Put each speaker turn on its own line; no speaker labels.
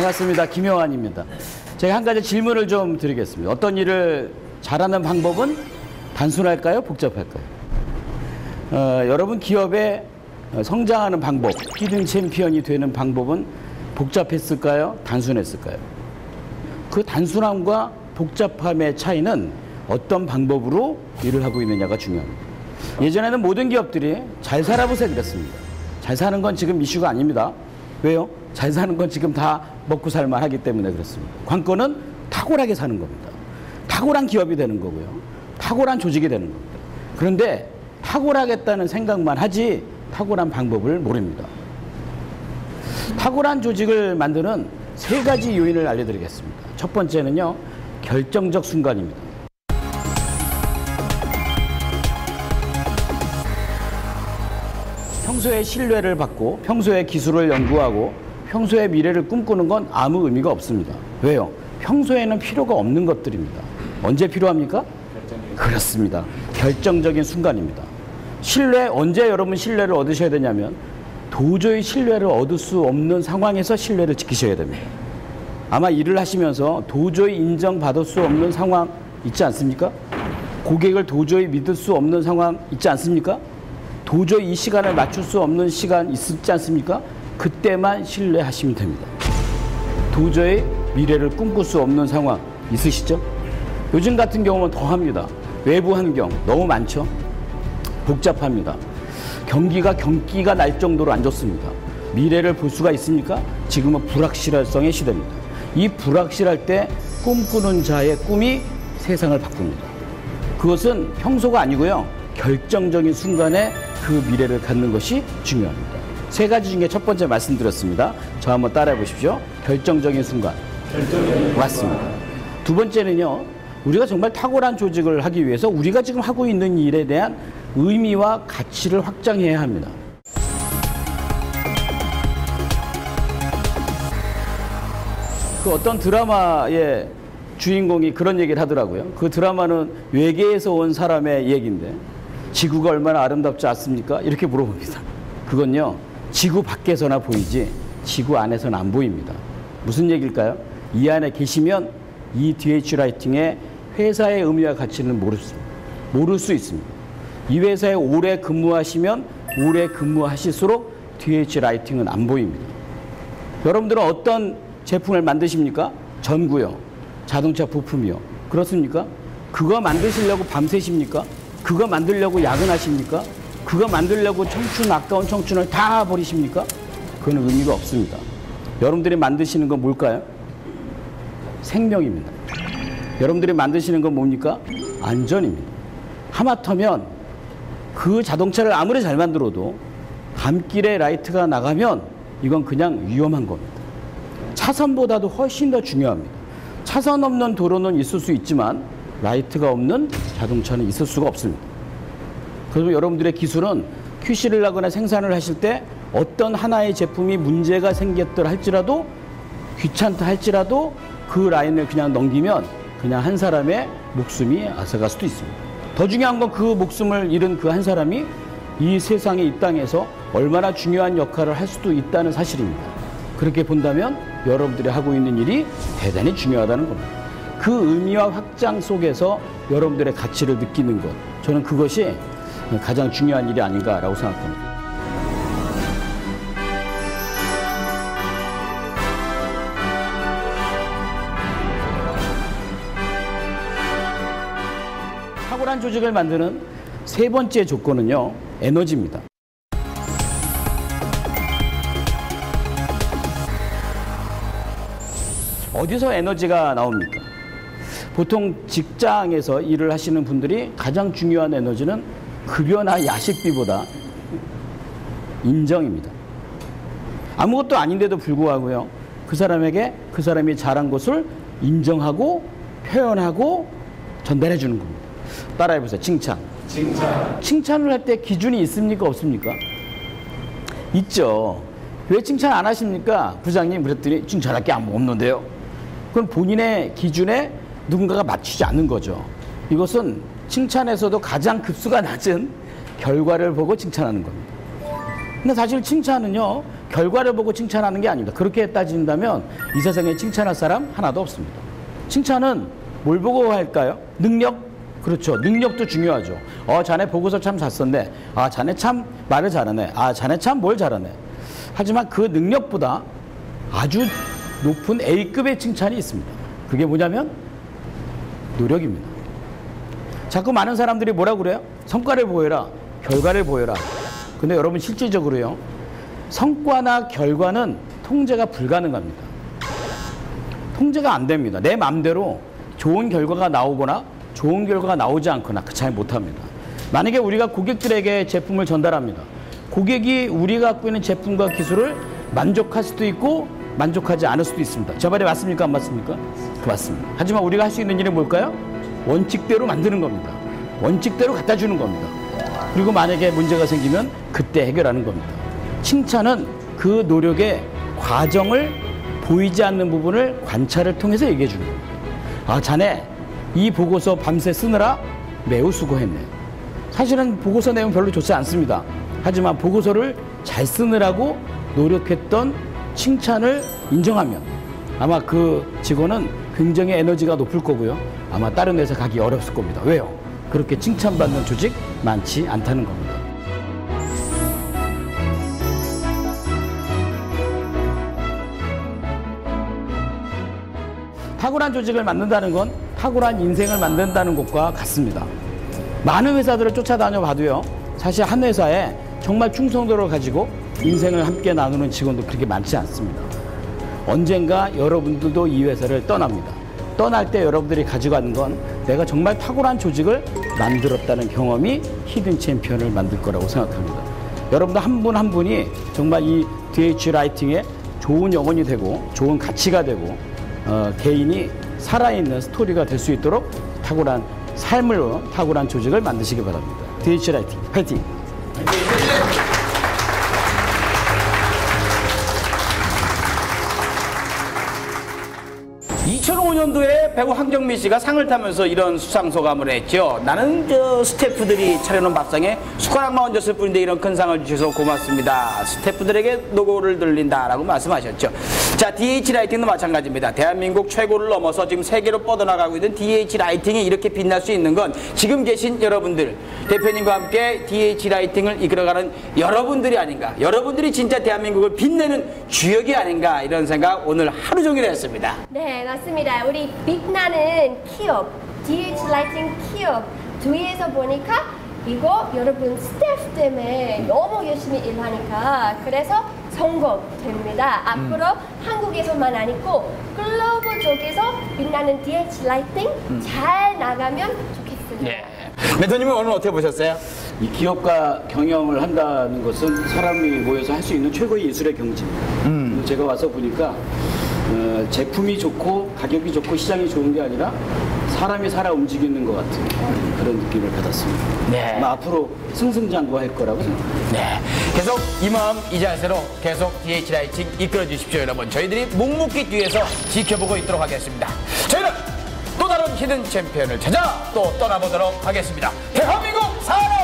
반갑습니다. 김용환입니다. 제가 한 가지 질문을 좀 드리겠습니다. 어떤 일을 잘하는 방법은 단순할까요? 복잡할까요? 여러분 기업의 성장하는 방법, 히든 챔피언이 되는 방법은 복잡했을까요? 단순했을까요? 그 단순함과 복잡함의 차이는 어떤 방법으로 일을 하고 있느냐가 중요합니다. 예전에는 모든 기업들이 잘 살아보세요 그랬습니다. 잘 사는 건 지금 이슈가 아닙니다. 왜요? 잘 사는 건 지금 다 먹고 살만 하기 때문에 그렇습니다. 관건은 탁월하게 사는 겁니다. 탁월한 기업이 되는 거고요. 탁월한 조직이 되는 겁니다. 그런데 탁월하겠다는 생각만 하지 탁월한 방법을 모릅니다. 탁월한 조직을 만드는 세 가지 요인을 알려드리겠습니다. 첫 번째는요, 결정적 순간입니다. 평소에 신뢰를 받고 평소에 기술을 연구하고 평소에 미래를 꿈꾸는 건 아무 의미가 없습니다. 왜요? 평소에는 필요가 없는 것들입니다. 언제 필요합니까? 그렇습니다. 결정적인 순간입니다. 신뢰, 언제 여러분 신뢰를 얻으셔야 되냐면 도저히 신뢰를 얻을 수 없는 상황에서 신뢰를 지키셔야 됩니다. 아마 일을 하시면서 도저히 인정받을 수 없는 상황 있지 않습니까? 고객을 도저히 믿을 수 없는 상황 있지 않습니까? 도저히 이 시간을 맞출 수 없는 시간 있지 않습니까? 그때만 신뢰하시면 됩니다. 도저히 미래를 꿈꿀 수 없는 상황 있으시죠? 요즘 같은 경우는 더합니다. 외부 환경 너무 많죠? 복잡합니다. 경기가 날 정도로 안 좋습니다. 미래를 볼 수가 있습니까? 지금은 불확실성의 시대입니다. 이 불확실할 때 꿈꾸는 자의 꿈이 세상을 바꿉니다. 그것은 평소가 아니고요. 결정적인 순간에 그 미래를 갖는 것이 중요합니다. 세 가지 중에 첫 번째 말씀드렸습니다. 저 한번 따라해 보십시오. 결정적인 순간. 맞습니다. 두 번째는요. 우리가 정말 탁월한 조직을 하기 위해서 우리가 지금 하고 있는 일에 대한 의미와 가치를 확장해야 합니다. 그 어떤 드라마의 주인공이 그런 얘기를 하더라고요. 그 드라마는 외계에서 온 사람의 얘기인데 지구가 얼마나 아름답지 않습니까? 이렇게 물어봅니다. 그건요. 지구 밖에서나 보이지 지구 안에서는 안 보입니다. 무슨 얘기일까요? 이 안에 계시면 이 DH 라이팅의 회사의 의미와 가치는 모를 수 있습니다. 이 회사에 오래 근무하시면 오래 근무하실수록 DH 라이팅은 안 보입니다. 여러분들은 어떤 제품을 만드십니까? 전구요. 자동차 부품이요. 그렇습니까? 그거 만드시려고 밤새십니까? 그거 만들려고 야근하십니까? 그거 만들려고 아까운 청춘을 다 버리십니까? 그건 의미가 없습니다. 여러분들이 만드시는 건 뭘까요? 생명입니다. 여러분들이 만드시는 건 뭡니까? 안전입니다. 하마터면 그 자동차를 아무리 잘 만들어도 밤길에 라이트가 나가면 이건 그냥 위험한 겁니다. 차선보다도 훨씬 더 중요합니다. 차선 없는 도로는 있을 수 있지만 라이트가 없는 자동차는 있을 수가 없습니다. 그래서 여러분들의 기술은 QC를 하거나 생산을 하실 때 어떤 하나의 제품이 문제가 생겼더라 할지라도 귀찮다 할지라도 그 라인을 그냥 넘기면 그냥 한 사람의 목숨이 앗아갈 수도 있습니다. 더 중요한 건 그 목숨을 잃은 그 한 사람이 이 세상에 이 땅에서 얼마나 중요한 역할을 할 수도 있다는 사실입니다. 그렇게 본다면 여러분들이 하고 있는 일이 대단히 중요하다는 겁니다. 그 의미와 확장 속에서 여러분들의 가치를 느끼는 것, 저는 그것이 가장 중요한 일이 아닌가라고 생각합니다. 탁월한 조직을 만드는 세 번째 조건은요, 에너지입니다. 어디서 에너지가 나옵니까? 보통 직장에서 일을 하시는 분들이 가장 중요한 에너지는 급여나 야식비보다 인정입니다. 아무것도 아닌데도 불구하고요, 그 사람에게 그 사람이 잘한 것을 인정하고 표현하고 전달해 주는 겁니다. 따라해 보세요. 칭찬. 칭찬을 할 때 기준이 있습니까? 없습니까? 있죠. 왜 칭찬 안 하십니까? 부장님 그랬더니 칭찬할 게 아무 없는데요. 그건 본인의 기준에 누군가가 맞추지 않는 거죠. 이것은 칭찬에서도 가장 급수가 낮은 결과를 보고 칭찬하는 겁니다. 근데 사실 칭찬은요, 결과를 보고 칭찬하는 게 아닙니다. 그렇게 따진다면 이 세상에 칭찬할 사람 하나도 없습니다. 칭찬은 뭘 보고 할까요? 능력? 그렇죠. 능력도 중요하죠. 자네 보고서 참 잘 썼네. 자네 참 말을 잘하네. 자네 참 뭘 잘하네. 하지만 그 능력보다 아주 높은 A급의 칭찬이 있습니다. 그게 뭐냐면 노력입니다. 자꾸 많은 사람들이 뭐라고 그래요? 성과를 보여라. 결과를 보여라. 근데 여러분 실질적으로요. 성과나 결과는 통제가 불가능합니다. 통제가 안 됩니다. 내 마음대로 좋은 결과가 나오거나 좋은 결과가 나오지 않거나 그 차이 못합니다. 만약에 우리가 고객들에게 제품을 전달합니다. 고객이 우리가 갖고 있는 제품과 기술을 만족할 수도 있고 만족하지 않을 수도 있습니다. 제 말이 맞습니까? 안 맞습니까? 맞습니다. 하지만 우리가 할 수 있는 일은 뭘까요? 원칙대로 만드는 겁니다. 원칙대로 갖다 주는 겁니다. 그리고 만약에 문제가 생기면 그때 해결하는 겁니다. 칭찬은 그 노력의 과정을 보이지 않는 부분을 관찰을 통해서 얘기해 주는 겁니다. 자네 이 보고서 밤새 쓰느라 매우 수고했네. 사실은 보고서 내용 별로 좋지 않습니다. 하지만 보고서를 잘 쓰느라고 노력했던 칭찬을 인정하면 아마 그 직원은 굉장히 에너지가 높을 거고요. 아마 다른 회사 가기 어렵을 겁니다. 왜요? 그렇게 칭찬받는 조직 많지 않다는 겁니다. 탁월한 조직을 만든다는 건 탁월한 인생을 만든다는 것과 같습니다. 많은 회사들을 쫓아다녀 봐도요. 사실 한 회사에 정말 충성도를 가지고 인생을 함께 나누는 직원도 그렇게 많지 않습니다. 언젠가 여러분들도 이 회사를 떠납니다. 떠날 때 여러분들이 가져가는 건 내가 정말 탁월한 조직을 만들었다는 경험이 히든 챔피언을 만들 거라고 생각합니다. 여러분들 한 분 한 분이 정말 이 DH 라이팅의 좋은 영혼이 되고 좋은 가치가 되고 개인이 살아있는 스토리가 될 수 있도록 탁월한 삶으로 탁월한 조직을 만드시기 바랍니다. DH 라이팅 파이팅!
2005년도에 배우 황정민 씨가 상을 타면서 이런 수상소감을 했죠. 나는 스태프들이 차려놓은 밥상에 숟가락만 얹었을 뿐인데 이런 큰 상을 주셔서 고맙습니다. 스태프들에게 노고를 들린다라고 말씀하셨죠. 자, DH 라이팅도 마찬가지입니다. 대한민국 최고를 넘어서 지금 세계로 뻗어나가고 있는 DH 라이팅이 이렇게 빛날 수 있는 건 지금 계신 여러분들, 대표님과 함께 DH 라이팅을 이끌어가는 여러분들이 아닌가. 여러분들이 진짜 대한민국을 빛내는 주역이 아닌가 이런 생각 오늘 하루 종일 했습니다.
네, 맞습니다. 우리 빛나는 기업, DH 라이팅 기업 뒤에서 보니까 이거 여러분 스태프 때문에 너무 열심히 일하니까 그래서 성공됩니다. 앞으로 한국에서만 아니고 글로벌 쪽에서 빛나는 DH 라이팅 잘 나가면 좋겠습니다.
네. 멘토님은 오늘 어떻게 보셨어요?
이 기업과 경영을 한다는 것은 사람이 모여서 할 수 있는 최고의 예술의 경지입니다. 제가 와서 보니까 제품이 좋고 가격이 좋고 시장이 좋은 게 아니라 사람이 살아 움직이는 것 같은 그런 느낌을 받았습니다.
네.
아마 앞으로 승승장구할 거라고 생각합니다.
네. 계속 이 마음 이 자세로 계속 DH 라이팅 이끌어 주십시오, 여러분. 저희들이 묵묵히 뒤에서 지켜보고 있도록 하겠습니다. 저희는 또 다른 히든 챔피언을 찾아 또 떠나보도록 하겠습니다. 대한민국 사랑!